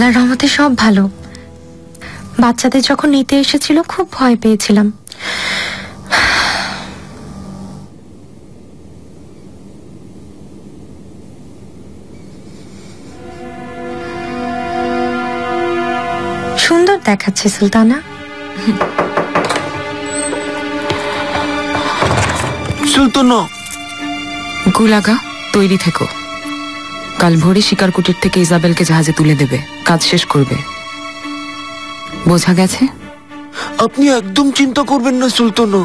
আল্লাহর রহমতে সব ভালো। বাচ্চাদের যখন নিতে এসেছিল খুব ভয় পেয়েছিলাম। সুন্দর দেখাচ্ছে সুলতানা। সুলতানা, গুলাগা তৈরি থেকো। কাল ভোরে শিকারকুটির থেকে ইজাবেলকে জাহাজে তুলে দেবে, কাজ শেষ করবে। বোঝা গেছে? আপনি একদম চিন্তা করবেন না সুলতানা।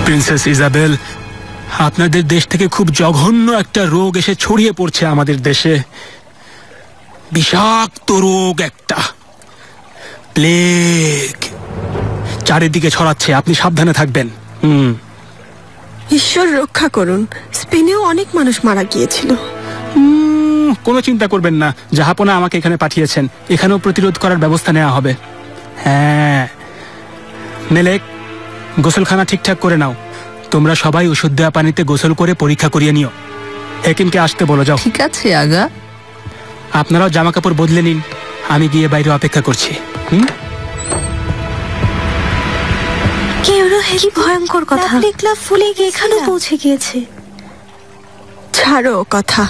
প্রিন্সেস ইজাবেল, আপনাদের দেশ থেকে খুব জঘন্য একটা রোগ এসে ছড়িয়ে পড়ছে আমাদের দেশে। বিষাক্ত রোগ একটা, প্লেগ চারিদিকে ছড়াচ্ছে। আপনি সাবধানে থাকবেন। ঈশ্বর রক্ষা করুন। স্পেনেও অনেক মানুষ মারা গিয়েছিল। কোনো চিন্তা করবেন না, জাহাপনা আমাকে এখানে পাঠিয়েছেন। এখানেও প্রতিরোধ করার ব্যবস্থা নেওয়া হবে। হ্যাঁ মেলেক, গোসলখানা ঠিকঠাক করে নাও। তোমরা সবাই ওষুধ দেওয়া পানিতে গোসল করে পরীক্ষা করিয়ে নিও। হেকিমকে আসতে বলো। যাও। ঠিক আছে আগা। আপনারাও জামা কাপড় বদলে নিন, আমি গিয়ে বাইরে অপেক্ষা করছি। কি ভয়ঙ্কর কথা! ফুলে গিয়ে এখানেও পৌঁছে গিয়েছে। ছাড়ো কথা।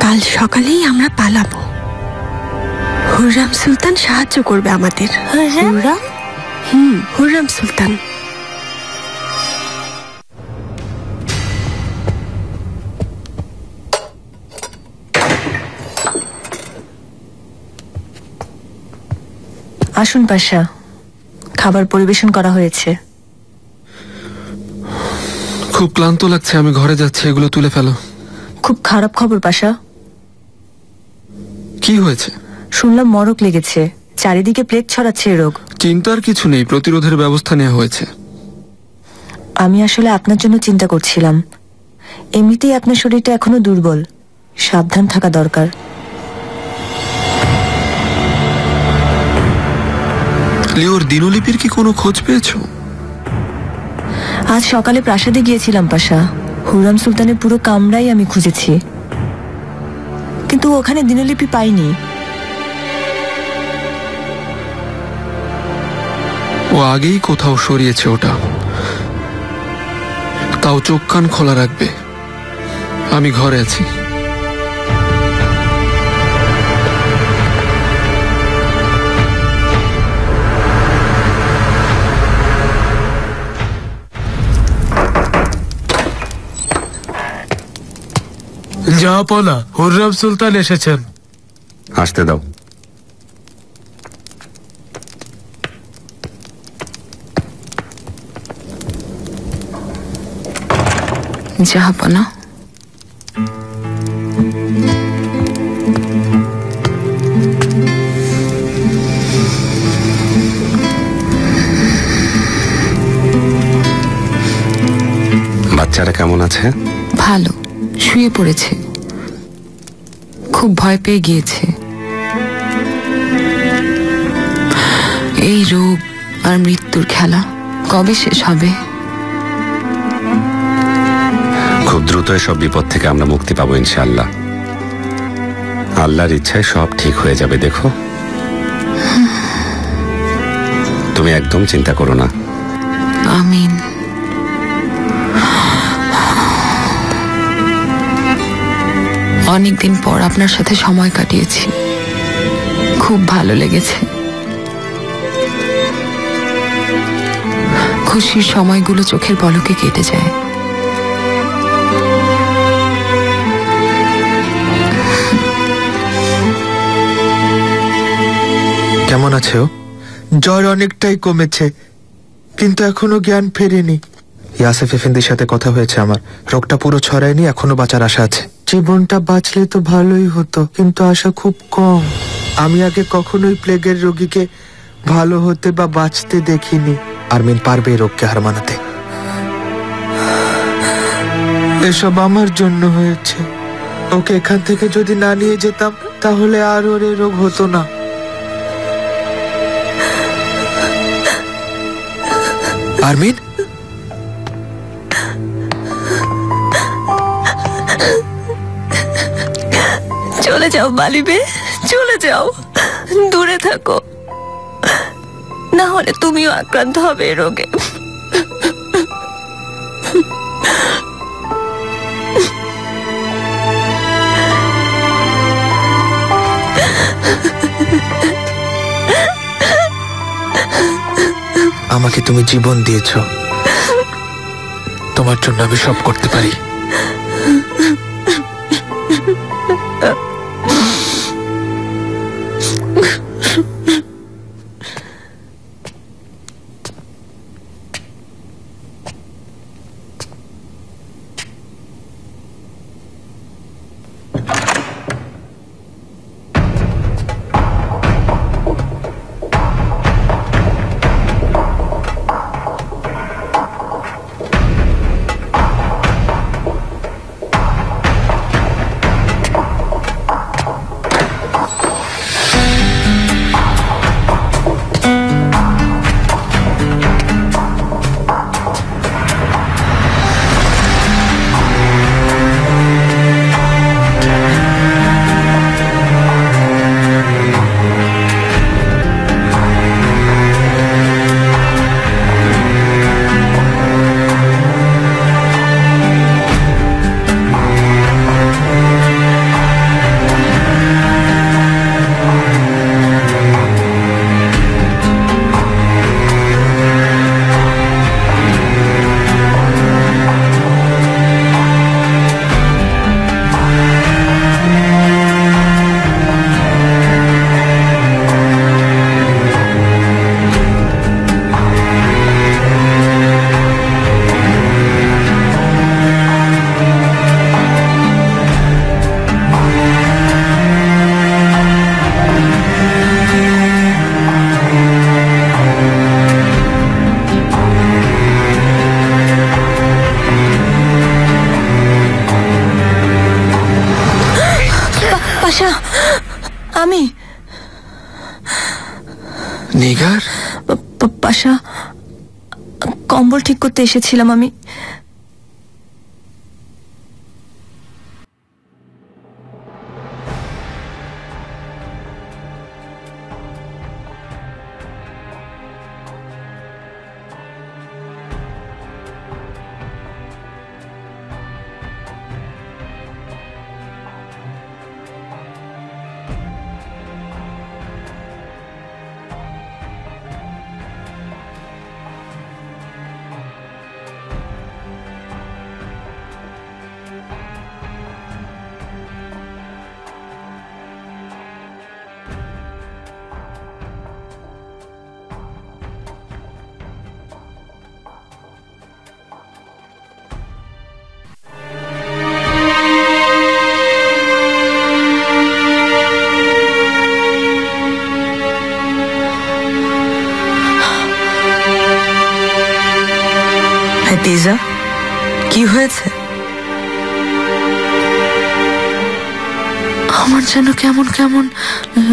কাল সকালেই আমরা পালাবো। হুররাম সুলতান সাহায্য করবে আমাদের। হুররাম? হুররাম সুলতান। আসুন পাশা, খাবার পরিবেশন করা হয়েছে। খুব ক্লান্ত লাগছে, আমি ঘরে যাচ্ছি। এগুলো তুলে ফেলো। খুব খারাপ খবর পাশা। কি হয়েছে? শুনলাম মরক লেগেছে। চারিদিকে প্লেগ ছড়াচ্ছে এই রোগ। চিন্তার কিছু নেই, প্রতিরোধের ব্যবস্থা নেওয়া হয়েছে। আমি আসলে আপনার জন্য চিন্তা করছিলাম। এমনিতেই আপনার শরীরটা এখনো দুর্বল, সাবধান থাকা দরকার। লিওর দিনলিপির কি কোনো খোঁজ পেয়েছো? আজ সকালে প্রাসাদে গিয়েছিলাম পাশা। হুররাম সুলতানের পুরো কামরাই আমি খুঁজেছি, কিন্তু ওখানে দিনলিপি পাইনি। ও আগেই কোথাও সরিয়েছে ওটা। তাও চোখ কান খোলা রাখবে। আমি ঘরে আছি। জাহাপনা, হুররাম সুলতান এসেছেন। আসতে দাও। জাহাপনা, বাচ্চারা কেমন আছে? ভালো, শুয়ে পড়েছে। খুব ভয় পেয়ে গিয়েছে। এই রোগ আর মৃত্যুর খেলা কবে শেষ হবে? খুব দ্রুত সব বিপদ থেকে আমরা মুক্তি পাবো ইনশাআল্লাহ। আল্লাহর ইচ্ছায় সব ঠিক হয়ে যাবে। দেখো, তুমি একদম চিন্তা করো না। আমিন। অনেকদিন পর আপনার সাথে সময় কাটিয়েছি, খুব ভালো লেগেছে। খুশির সময়গুলো চোখের পলকে কেটে যায়। কেমন আছে ও? জ্বর অনেকটাই কমেছে, কিন্তু এখনো জ্ঞান ফেরেনি। ইয়াসেফ এফেন্দির সাথে কথা হয়েছে আমার। রোগটা পুরো ছড়ায়নি, এখনো বাঁচার আশা আছে। জীবনটা বাঁচলে তো ভালোই হতো, কিন্তু আশা খুব কম। আমি আগে কখনোই প্লেগের রোগীকে ভালো হতে বা বাঁচতে দেখিনি। আরমিন পারবে এই রোগকে হার মানাতে। এসব আমার জন্য হয়েছে। ওকে এখান থেকে যদি না নিয়ে যেতাম, তাহলে আর ওর এই রোগ হতো না। আরমিন, চলে যাও মালিবে, চলে যাও, দূরে থাকো, না হলে তুমিও আক্রান্ত হবে এ রোগে। আমাকে তুমি জীবন দিয়েছ, তোমার জন্য আমি সব করতে পারি। আমি নিগার, পাশা, কম্বল ঠিক করতে এসেছিলাম আমি। তিজা, কি হয়েছে? আমার যেন কেমন কেমন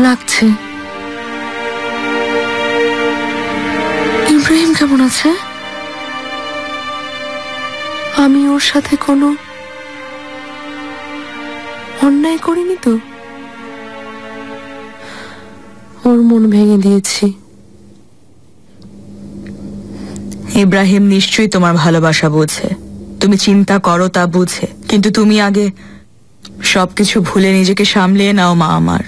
লাগছে। ইব্রাহিম কেমন আছে? আমি ওর সাথে কোনো অন্যায় করিনি তো? ওর মন ভেঙে দিয়েছি। ইব্রাহিম নিশ্চয়ই তোমার ভালোবাসা বোঝে, তুমি চিন্তা করো তা বুঝে, কিন্তু তুমি আগে সবকিছু ভুলে নিজেকে সামলিয়ে নাও মা আমার।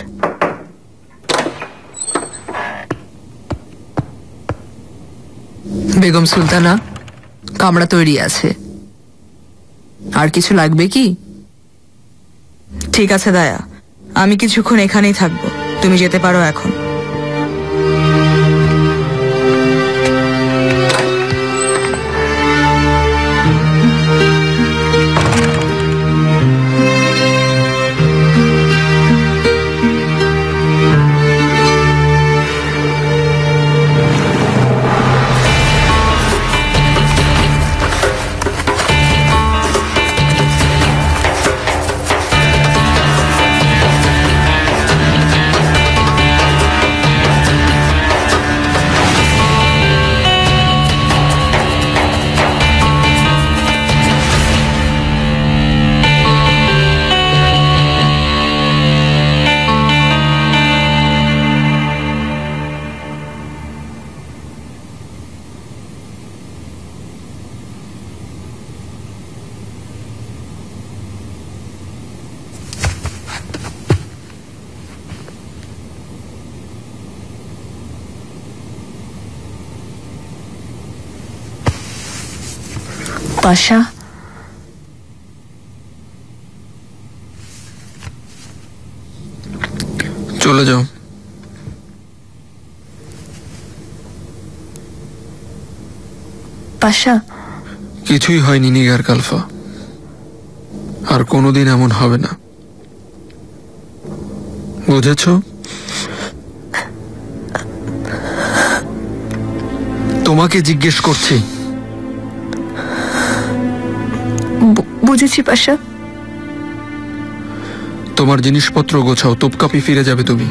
বেগম সুলতানা, কামড়া তৈরি আছে। আর কিছু লাগবে কি? ঠিক আছে দায়া, আমি কিছুক্ষণ এখানেই থাকবো, তুমি যেতে পারো এখন। পাশা, চলে যাও। পাশা, কিছুই হয়নি নিগার কালফা, আর কোনোদিন এমন হবে না, বুঝেছ? তোমাকে জিজ্ঞেস করছি। বুঝেছি পাশা। তোমার জিনিসপত্র গোছাও, তোপকাপি ফিরে যাবে তুমি।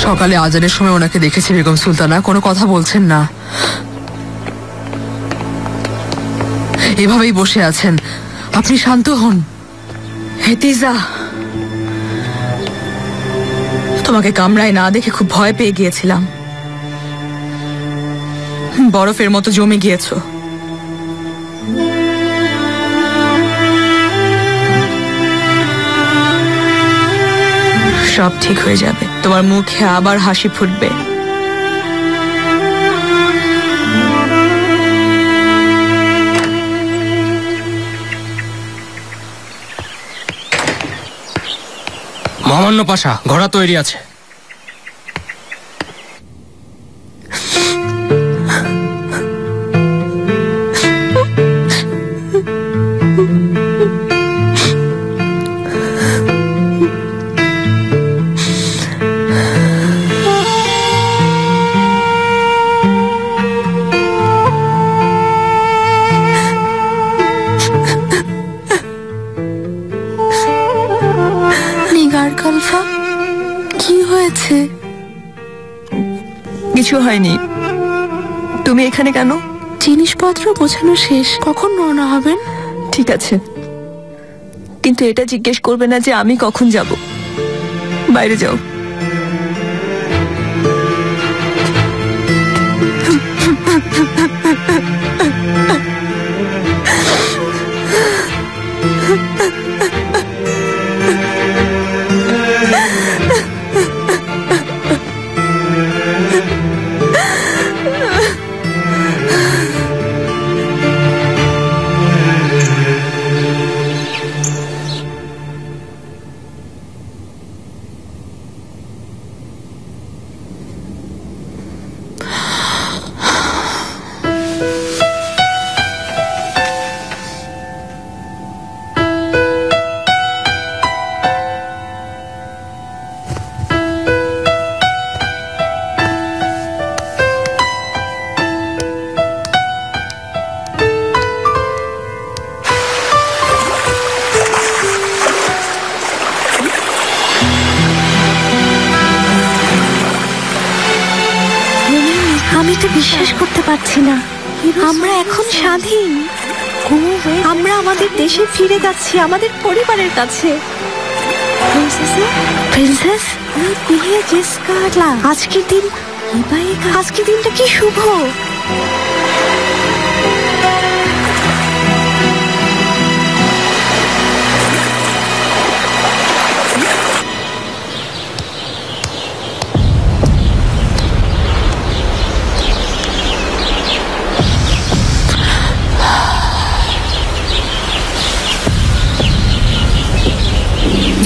সকালে আজানের সময় ওনাকে দেখেছি বেগম সুলতানা, কোনো কথা বলছেন না, এভাবেই বসে আছেন। আপনি শান্ত হন। হেতিজা, তোমাকে কামরায় না দেখে খুব ভয় পেয়ে গিয়েছিলাম। বরফের মতো জমে গিয়েছো। সব ঠিক হয়ে যাবে, তোমার মুখে আবার হাসি ফুটবে। মহামান্য পাশা, ঘোড়া তৈরি আছে। কি হয়েছে? কিছু হয়নি। তুমি এখানে কেন? জিনিসপত্র গোছানো শেষ, কখন রওনা হবেন? ঠিক আছে, কিন্তু এটা জিজ্ঞেস করবে না যে আমি কখন যাব। বাইরে যাও। আমি তো বিশ্বাস করতে পারছি না, আমরা এখন স্বাধীন। আমরা আমাদের দেশে ফিরে যাচ্ছি, আমাদের পরিবারের কাছে। প্রিন্সেস, আজকের দিনটা কি শুভ।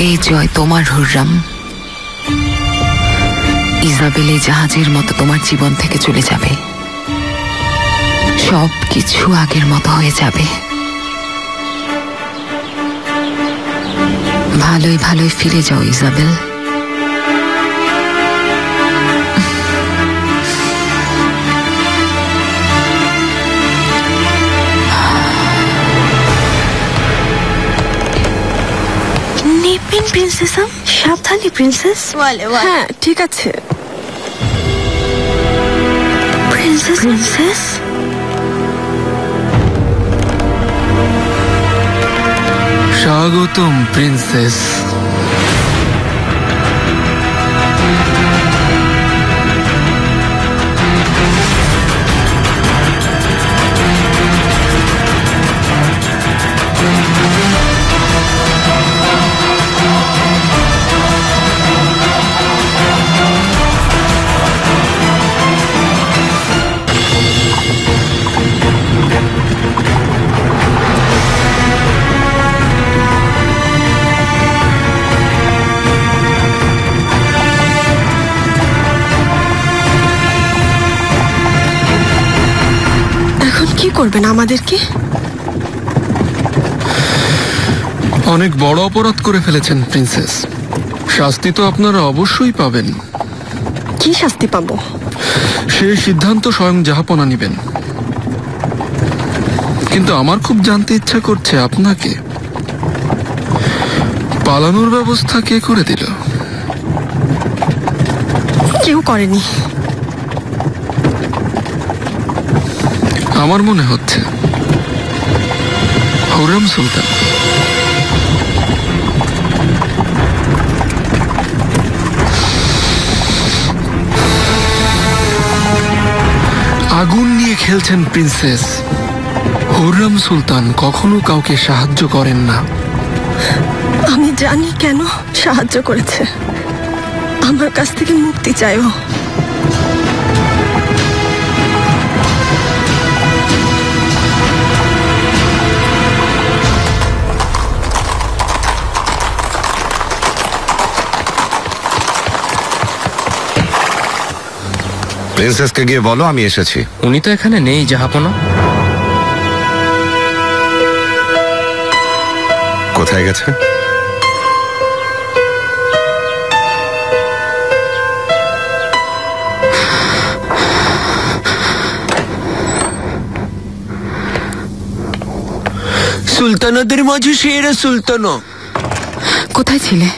এই জয় তোমার হুররাম। ইজাবেল এই জাহাজের মতো তোমার জীবন থেকে চলে যাবে, সব কিছু আগের মতো হয়ে যাবে। ভালোই ভালোই ফিরে যাও ইজাবেল। প্রিন্সেস, সাবধানে প্রিন্সেস। হ্যাঁ ঠিক আছে। প্রিন্সেস, স্বাগতম প্রিন্সেস। কি করবেন আমাদেরকে? অনেক বড় অপরাধ করে ফেলেছেন প্রিন্সেস, শাস্তি তো আপনারা অবশ্যই পাবেন। কি শাস্তি পাবো? সে সিদ্ধান্ত স্বয়ং জাহাপনা নেবেন, কিন্তু আমার খুব জানতে ইচ্ছা করছে আপনাকে পালানোর ব্যবস্থা কে করে দিল? কেউ করেনি। আমার মনে হচ্ছে হুররাম সুলতান। আগুন নিয়ে খেলছেন প্রিন্সেস। হুররাম সুলতান কখনো কাউকে সাহায্য করেন না। আমি জানি কেন সাহায্য করেছে, আমার কাছ থেকে মুক্তি চাইও। প্রিন্সেসকে গিয়ে বলো আমি এসেছি। উনি তো এখানে নেই জাহাপনা। কোথায় গেছে? সুলতানাদের মাঝে সেরা সুলতানা। কোথায় ছিলে?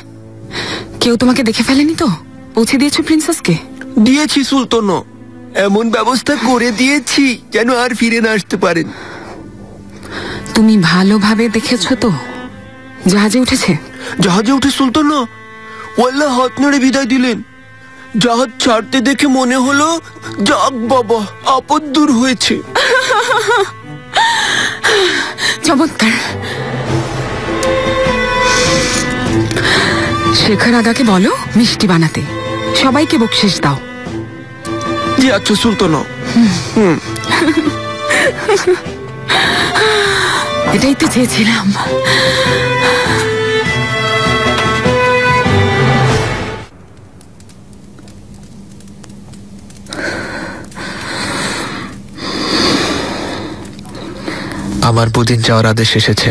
কেউ তোমাকে দেখে ফেলেনি তো? পৌঁছে দিয়েছো প্রিন্সেসকে? দিয়েছি সুলতানা, এমন ব্যবস্থা করে দিয়েছি যেন আর ফিরে না আসতে পারেন। তুমি ভালোভাবে দেখেছো তো? জাহাজে উঠেছে? জাহাজে উঠে সুলতানা ওয়াল্লাহ হাত নেড়ে বিদায় দিলেন। জাহাজ ছাড়তে দেখে মনে হলো যাক বাবা, আপদ দূর হয়েছে। চমৎকার। শেখর আগাকে বলো মিষ্টি বানাতে, সবাইকে বকশিশ দাও। জি আচ্ছা সুলতানা। এটাই তো চেয়েছিলাম। আমার বুদিন যাওয়ার আদেশ এসেছে।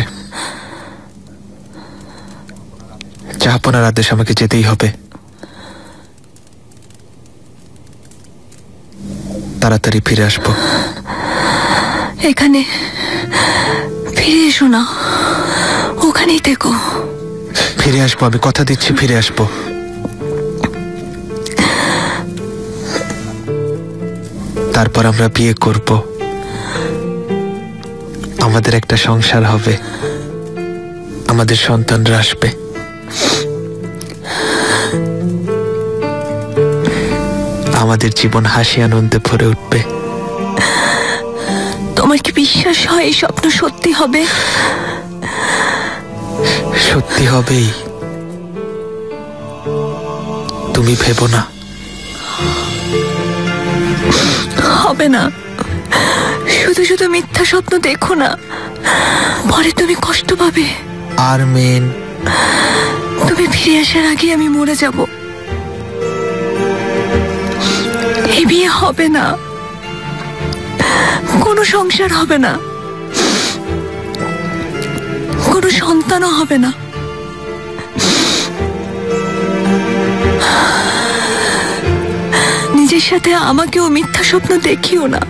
জাহাপনার আদেশ, আমাকে যেতেই হবে। তাড়াতাড়ি ফিরে আসবো। এখানে ফিরে এসো না, ওখানেই থেকো। ফিরে আসবো, আমি কথা দিচ্ছি ফিরে আসবো। তারপর আমরা বিয়ে করব, আমাদের একটা সংসার হবে, আমাদের সন্তানরা আসবে। আমাদের জীবন হাসি আনন্দে ভরে উঠবে। তোমার কি বিশ্বাস হয় এই স্বপ্ন সত্যি হবে? সত্যি হবেই, তুমি ভেবো না। হবে না, শুধু শুধু মিথ্যা স্বপ্ন দেখো না, পরে তুমি কষ্ট পাবে। আরমিন, তুমি ফিরে আসার আগে আমি মরে যাব। এই বিয়ে হবে না, কোনো সংসার হবে না, কোনো সন্তানও হবে না। নিজের সাথে আমাকেও মিথ্যা স্বপ্ন দেখিও না।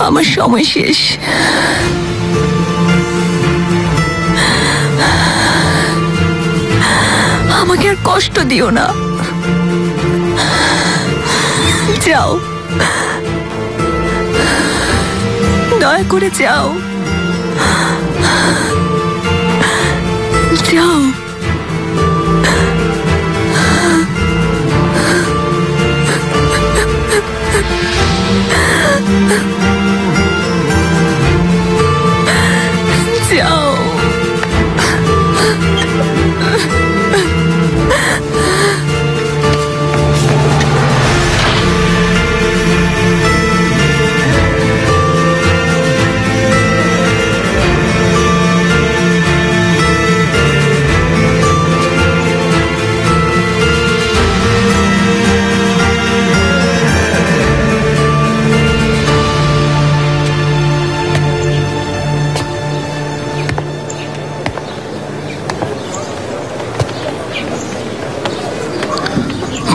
আমার সময় শেষ। আমাকে আর কষ্ট দিও না। যাও, দয়া করে যাও, যাও। যাও।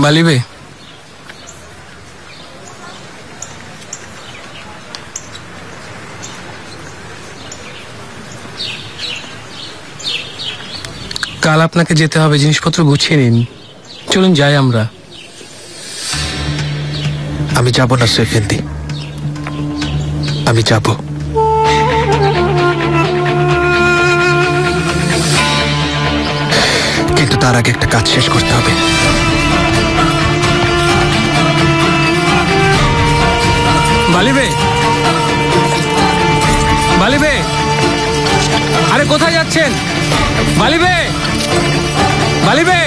বালিবে, কাল আপনাকে যেতে হবে, জিনিসপত্র গুছিয়ে নিন। চলুন যাই আমরা। আমি যাব না সৈফেন্দি, আমি যাব। কিন্তু তার আগে একটা কাজ শেষ করতে হবে। বালিবে, বালিবে, আরে কোথায় যাচ্ছেন? বালিবে, বালিবে।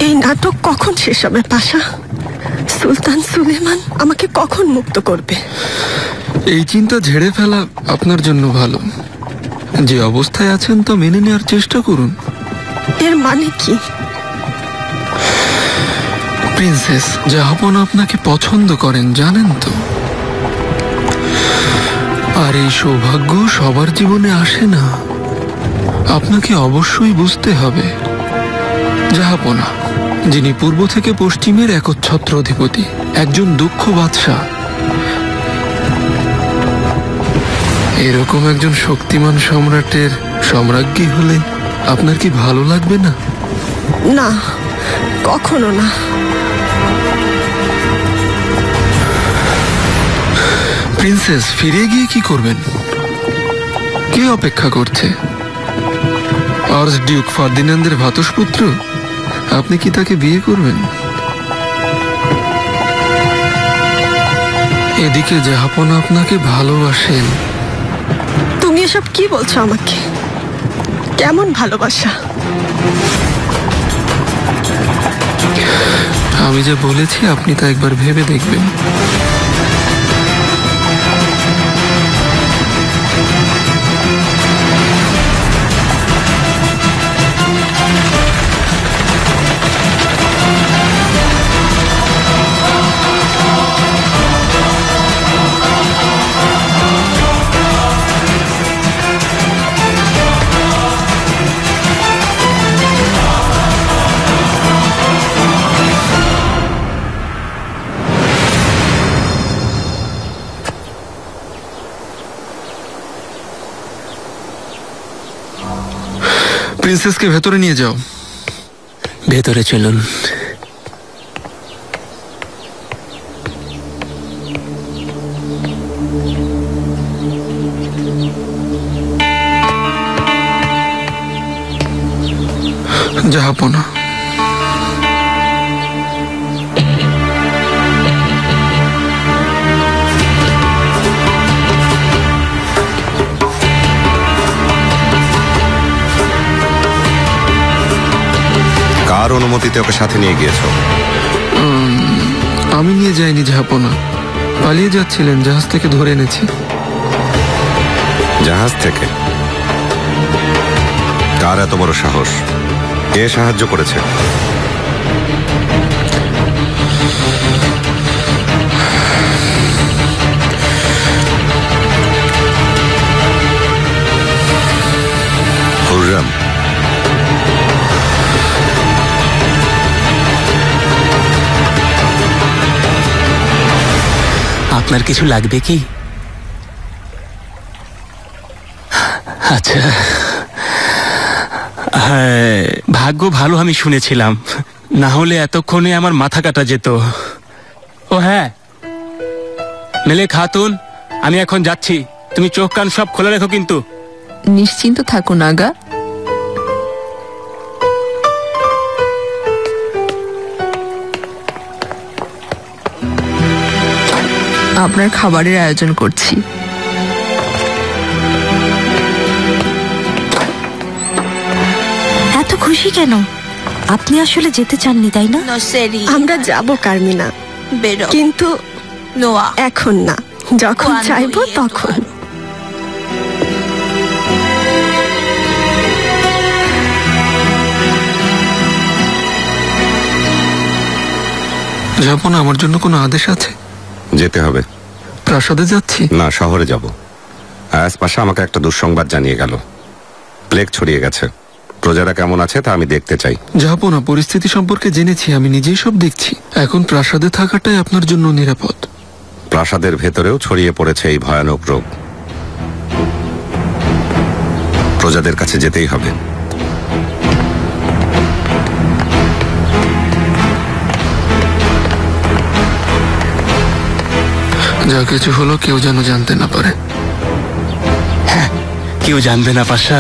এই নাটক কখন শেষ হবে পাশা? সুলতান সুলেমান আমাকে কখন মুক্ত করবে? এই চিন্তা ঝেড়ে ফেলা আপনার জন্য ভালো। যে অবস্থায় আছেন তা মেনে নেওয়ার চেষ্টা করুন। এর মানে কি? প্রিন্সেস জাহাপনা আপনাকে পছন্দ করেন, জানেন তো। আর এই সৌভাগ্য সবার জীবনে আসে না। আপনাকে অবশ্যই বুঝতে হবে, জাহাপনা যিনি পূর্ব থেকে পশ্চিমের একচ্ছত্র অধিপতি, একজন দক্ষ বাদশাহ, এরকম একজন শক্তিমান সম্রাটের সম্রাজ্ঞী হলে আপনার কি ভালো লাগবে না? না, কখনো না। প্রিন্সেস ফিরে গিয়ে কি করবেন? কে অপেক্ষা করছে? আর্চ ডিউক ফার্দিনান্দের ভ্রাতুষ্পুত্র? আপনি কি তাকে বিয়ে করবেন? এদিকে জাহাপনা আপনাকে ভালোবাসেন। তুমি এসব কি বলছো আমাকে? কেমন ভালোবাসা? আমি যা বলেছি আপনি তা একবার ভেবে দেখবেন। প্রিন্সেসকে ভেতরে নিয়ে যাও। ভেতরে চলুন। জাহাপনা, কার অনুমতিতে ওকে সাথে নিয়ে গিয়েছো? আমি নিয়ে যাইনি জাহাপনা, পালিয়ে যাচ্ছিলেন, জাহাজ থেকে ধরে এনেছি। জাহাজ থেকে? কার এত বড় সাহস? কে সাহায্য করেছে? হুররাম, আপনার কিছু লাগবে কি? আচ্ছা, হ্যাঁ, ভাগ্য ভালো আমি শুনেছিলাম, না হলে এতক্ষণে আমার মাথা কাটা যেত। ও হ্যাঁ, মেলে খাতুন, আমি এখন যাচ্ছি, তুমি চোখ কান সব খোলা রেখো কিন্তু। নিশ্চিন্ত থাকুন আগা। আপনার খাবারের আয়োজন করছি। এত খুশি কেন? আপনি আসলে যেতে চাননি তাই না? আমরা যাব কারমিনা, কিন্তু এখন না, যখন চাইবো তখন। জাহাপনা, আমার জন্য কোনো আদেশ আছে? যেতে হবে। প্রাসাদে যাচ্ছি না, শহরে যাব। আয়াস পাশা আমাকে একটা দুঃসংবাদ জানিয়ে গেল, প্লেগ ছড়িয়ে গেছে। প্রজারা কেমন আছে তা আমি দেখতে চাই। জাহাপনা, পরিস্থিতি সম্পর্কে জেনেছি, আমি নিজেই সব দেখছি। এখন প্রাসাদে থাকাটাই আপনার জন্য নিরাপদ। প্রাসাদের ভেতরেও ছড়িয়ে পড়েছে এই ভয়ানক রোগ। প্রজাদের কাছে যেতেই হবে। যা কিছু হলো কেউ যেন জানতে না পারে। হ্যাঁ, কেউ জানবে না পাশা।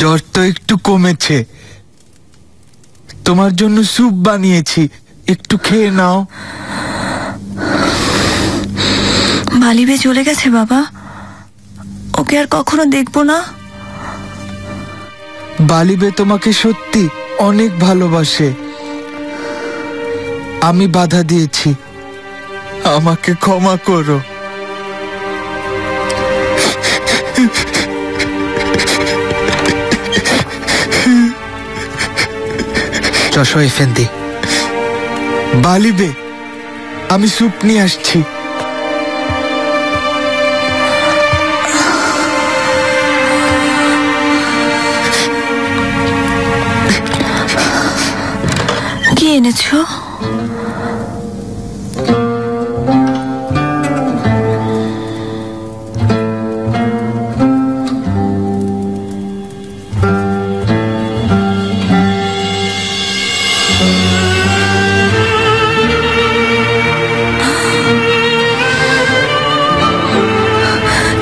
জ্বর তো একটু কমেছে, তোমার জন্য স্যুপ বানিয়েছি, একটু খেয়ে নাও। মালিবে চলে গেছে বাবা, ওকে আর কখনো দেখবো না। বালিবে তোমাকে সত্যি অনেক ভালোবাসে। আমি বাধা দিয়েছি, আমাকে ক্ষমা করো। চশো এফেন্দি। বালিবে, আমি স্যুপ নিয়ে আসছি। কি এনেছো?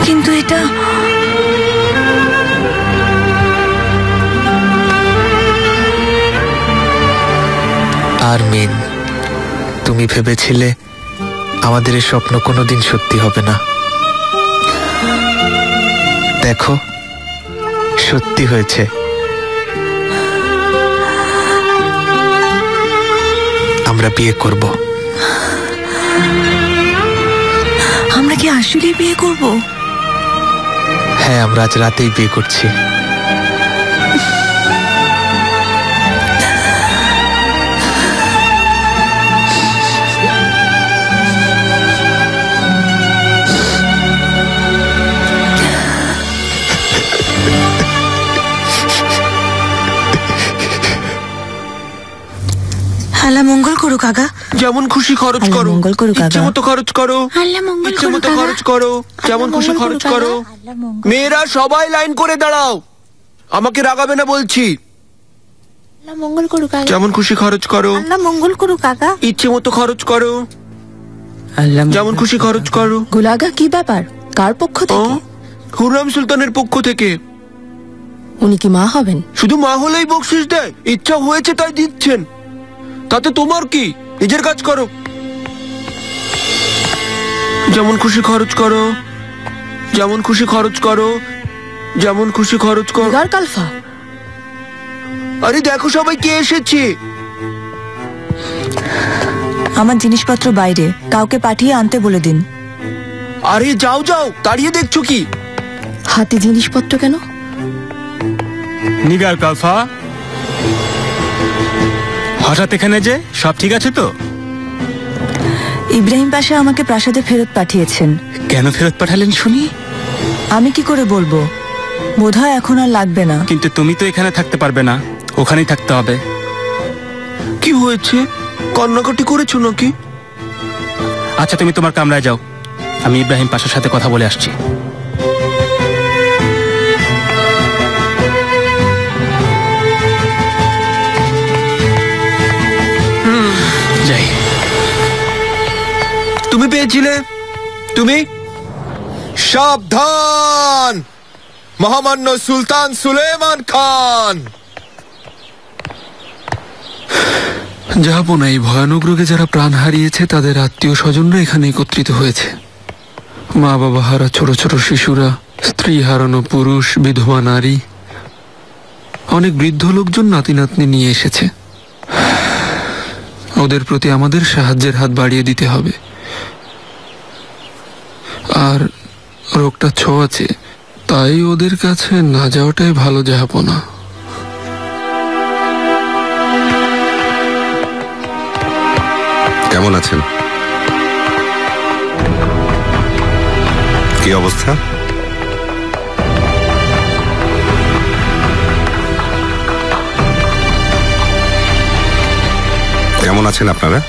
কিন্তু এটা আরমিন, তুমি ভেবেছিলে আমাদের এই স্বপ্ন কোনোদিন সত্যি হবে না। দেখো, সত্যি হয়েছে। আমরা বিয়ে করব। আমরা কি আসলেই বিয়ে করব? হ্যাঁ, আমরা আজ রাতেই বিয়ে করছি। আল্লাহ মঙ্গল করুক আগা। যেমন খুশি খরচ আল্লাহ করো, মঙ্গল করুক ইচ্ছে আগা। মতো খরচ করো, আল্লাহ মঙ্গল ইচ্ছে করুক মতো আগা। খরচ করো, যেমন আল্লাহ খুশি মঙ্গল খরচ করুক করো। আগা। আল্লাহ মঙ্গল- মেয়েরা সবাই লাইন করে দাঁড়াও, আমাকে রাগাবে না বলছি। আল্লাহ মঙ্গল করুক আগা। যেমন খুশি খরচ করো, আল্লাহ মঙ্গল করুক আগা। ইচ্ছে মতো খরচ করো, আল্লাহ যেমন খুশি খরচ করো। গুলাগা কি ব্যাপার, কার পক্ষ ও, হুররাম সুলতানের পক্ষ থেকে। উনি কি মা হবেন? শুধু মা হলেই বকশিস দেয়? ইচ্ছা হয়েছে তাই দিচ্ছেন, তাতে তোমার কি? নিজের কাজ করো, যেমন খুশি খরচ করো, যেমন খুশি খরচ করো, যেমন খুশি খরচ করো। গার কালফা। আরে দেখো সবাই কে এসেছে। আমার জিনিসপত্র বাইরে, কাউকে পাঠিয়ে আনতে বলে দিন। আরে যাও যাও, দাঁড়িয়ে দেখছো কি? হাতে জিনিসপত্র কেন? নিগার কালফা, হঠাৎ এখানে যে, সব ঠিক আছে তো? ইব্রাহিম পাশা আমাকে প্রাসাদে ফেরত পাঠিয়েছেন। কেন ফেরত পাঠালেন শুনি? আমি কি করে বলবো, বোধহয় এখন আর লাগবে না। কিন্তু তুমি তো এখানে থাকতে পারবে না, ওখানেই থাকতে হবে। কি হয়েছে, কান্নাকাটি করেছো নাকি? আচ্ছা তুমি তোমার কামরায় যাও, আমি ইব্রাহিম পাশার সাথে কথা বলে আসছি। যাই। তুমি পেয়েছিলে? তুমি? সাবধান, মহামান্য সুলতান সুলেমান খান। জাহাপনা, এই ভয়ানক রোগে যারা প্রাণ হারিয়েছে তাদের আত্মীয় স্বজনরা এখানে একত্রিত হয়েছে। মা বাবা হারা ছোট ছোট শিশুরা, স্ত্রী হারানো পুরুষ, বিধবা নারী, অনেক বৃদ্ধ লোকজন নাতি নাতনি নিয়ে এসেছে। ওদের প্রতি আমাদের সাহায্যের হাত বাড়িয়ে দিতে হবে। আর রোগটা ছোঁয়াচে, তাই ওদের কাছে না যাওয়াটাই ভালো জাহাপনা। কেমন আছেন? কি অবস্থা? কেমন আছেন আপনারা?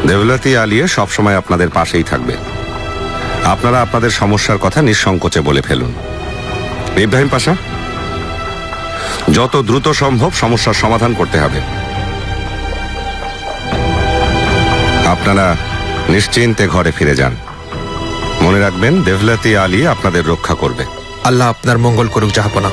দেবলাতি আলিয়া সবসময় আপনাদের পাশেই থাকবে। আপনারা আপনাদের সমস্যার কথা নিঃসংকোচে বলে ফেলুন। ইব্রাহিম পাশা, যত দ্রুত সম্ভব সমস্যার সমাধান করতে হবে। আপনারা নিশ্চিন্তে ঘরে ফিরে যান। মনে রাখবেন, দেবলাতি আলী আপনাদের রক্ষা করবে। আল্লাহ আপনার মঙ্গল করুক জাহাপনা।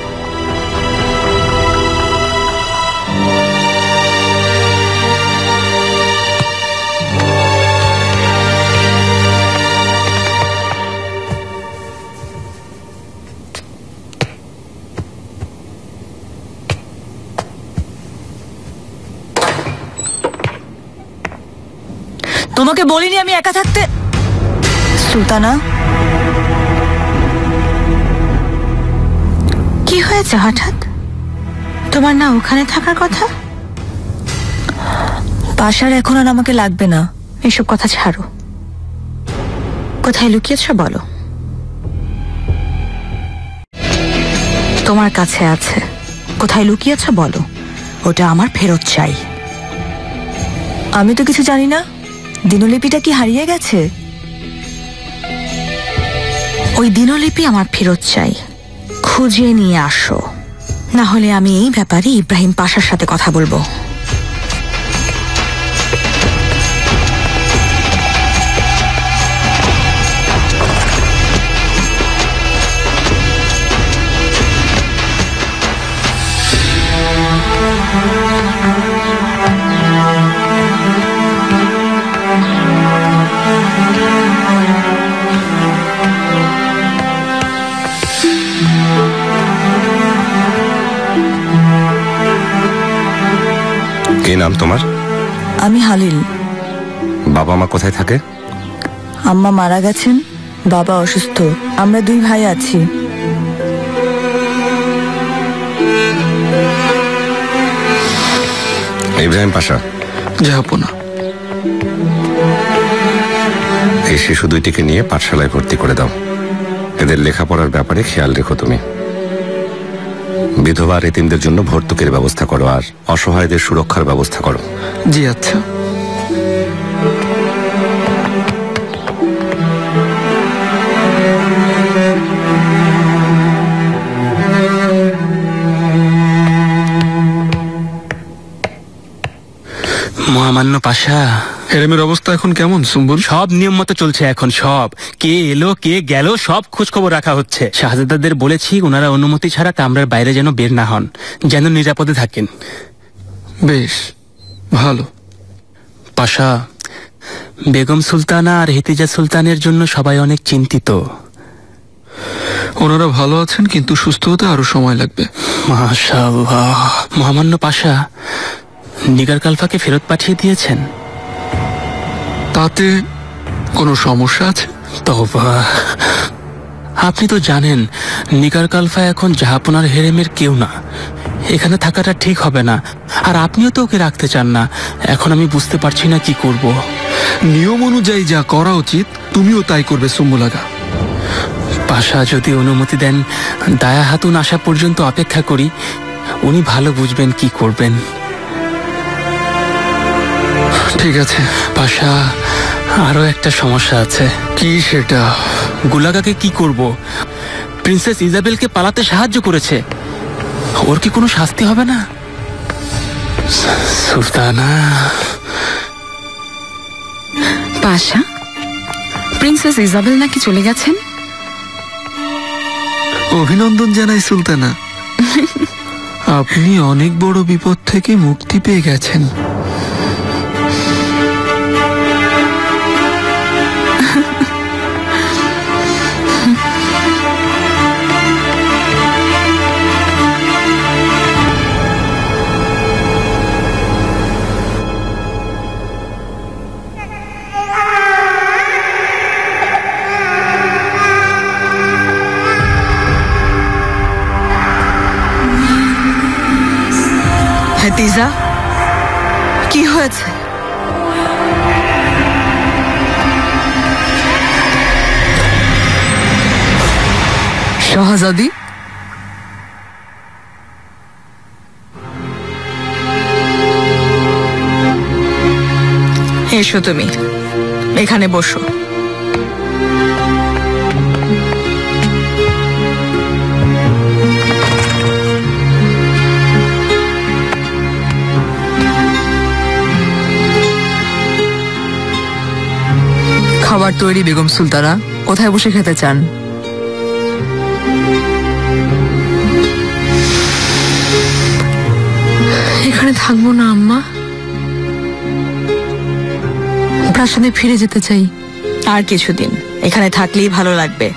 তোমাকে বলিনি আমি একা থাকতে? সুলতানা, কি হয়েছে হঠাৎ? তোমার না ওখানে থাকার কথা? পাশার এখন আর আমাকে লাগবে না। এসব কথা ছাড়ো, কোথায় লুকিয়েছ বলো। তোমার কাছে আছে, কোথায় লুকিয়েছ বলো, ওটা আমার ফেরত চাই। আমি তো কিছু জানি না। দিনলিপিটা কি হারিয়ে গেছে? ওই দিনলিপি আমার ফেরত চাই, খুঁজে নিয়ে আসো, না হলে আমি এই ব্যাপারে ইব্রাহিম পাশার সাথে কথা বলবো। কি নাম তোমার? আমি হালিল। বাবা মা কোথায় থাকে? আম্মা মারা গেছেন, বাবা অসুস্থ, আমরা দুই ভাই আছি। ইব্রাহিম পাশা, জাহাপনা, এই শিশু দুইটিকে নিয়ে পাঠশালায় ভর্তি করে দাও। এদের লেখাপড়ার ব্যাপারে খেয়াল রেখো তুমি। বিধবা আর এতিমদের জন্য ভর্তুকির ব্যবস্থা করো, আর অসহায়দের সুরক্ষার ব্যবস্থা করো। জি আচ্ছা। মহামান্য পাশা, হেরেমের অবস্থা এখন কেমন সুম্বুল? সব নিয়ম মতো চলছে এখন। সব কে এলো কে গেল সব খোঁজ খবর রাখা হচ্ছে। শাহজাদাদের বলেছি ওনারা অনুমতি ছাড়া কামরার বাইরে যেন বের না হন, যেন নিরাপদে থাকেন। বেশ ভালো। পাশা, বেগম সুলতানা আর হিতিজা সুলতানের জন্য সবাই অনেক চিন্তিত। ওনারা ভালো আছেন, কিন্তু সুস্থ হতে আরো সময় লাগবে। মাশাআল্লাহ। মহামান্য পাশা, নিগার কালফাকে ফেরত পাঠিয়ে দিয়েছেন? তাতে কোনো সমস্যা আছে? তওবা, আপনি তো জানেন নিগার কালফা এখন জাহাপনার হেরেমের কেউ না। এখানে থাকাটা ঠিক হবে না, আর আপনিও তো ওকে রাখতে চান না। এখন আমি বুঝতে পারছি না কি করব। নিয়ম অনুযায়ী যা করা উচিত তুমিও তাই করবে সুম্বুল আগা। পাশা, যদি অনুমতি দেন দায়া হাতুন আসা পর্যন্ত অপেক্ষা করি। উনি ভালো বুঝবেন কি করবেন। ঠিক আছে পাশা, আরো একটা সমস্যা আছে। কি সেটা? গুলাগাকে কি করব? প্রিন্সেস ইজাবেলকে পালাতে সাহায্য করেছে, ওর কি কোনো শাস্তি হবে না? সুলতানা। পাশা, প্রিন্সেস ইজাবেল নাকি চলে গেছেন? অভিনন্দন জানাই সুলতানা। আপনি অনেক বড় বিপদ থেকে মুক্তি পেয়ে গেছেন। হাতিজা, কি হয়েছে? শাহজাদি, এসো, তুমি এখানে বসো। খাবার তৈরি বেগম সুলতানা। কোথায় বসে খেতে চান? এখানে থাকবো না আম্মা, প্রাসাদে ফিরে যেতে চাই। আর কিছুদিন এখানে থাকলেই ভালো লাগবে।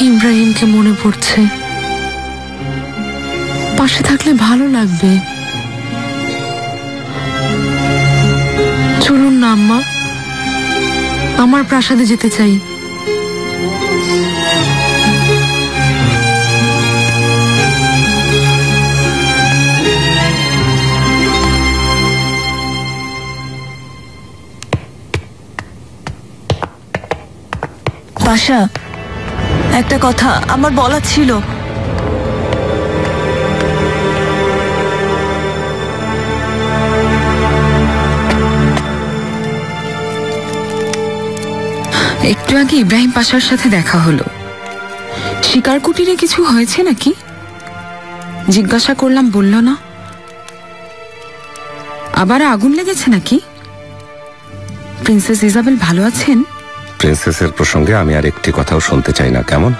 ইব্রাহিমকে মনে পড়ছে, পাশে থাকলে ভালো লাগবে। চলুন না আম্মা, আমার প্রাসাদে যেতে চাই। পাশা, একটা কথা আমার বলার ছিল। একটু আগে ইব্রাহিম পাশার সাথে দেখা হলো। শিকার কুটিরে কিছু হয়েছে নাকি? জিজ্ঞাসা করলাম, বলল না। আবার আগুন লেগেছে নাকি? প্রিন্সেস ইজাবেল ভালো আছেন? প্রিন্সেসের প্রসঙ্গে আমি আর একটি কথাও শুনতে চাই না, কেমন?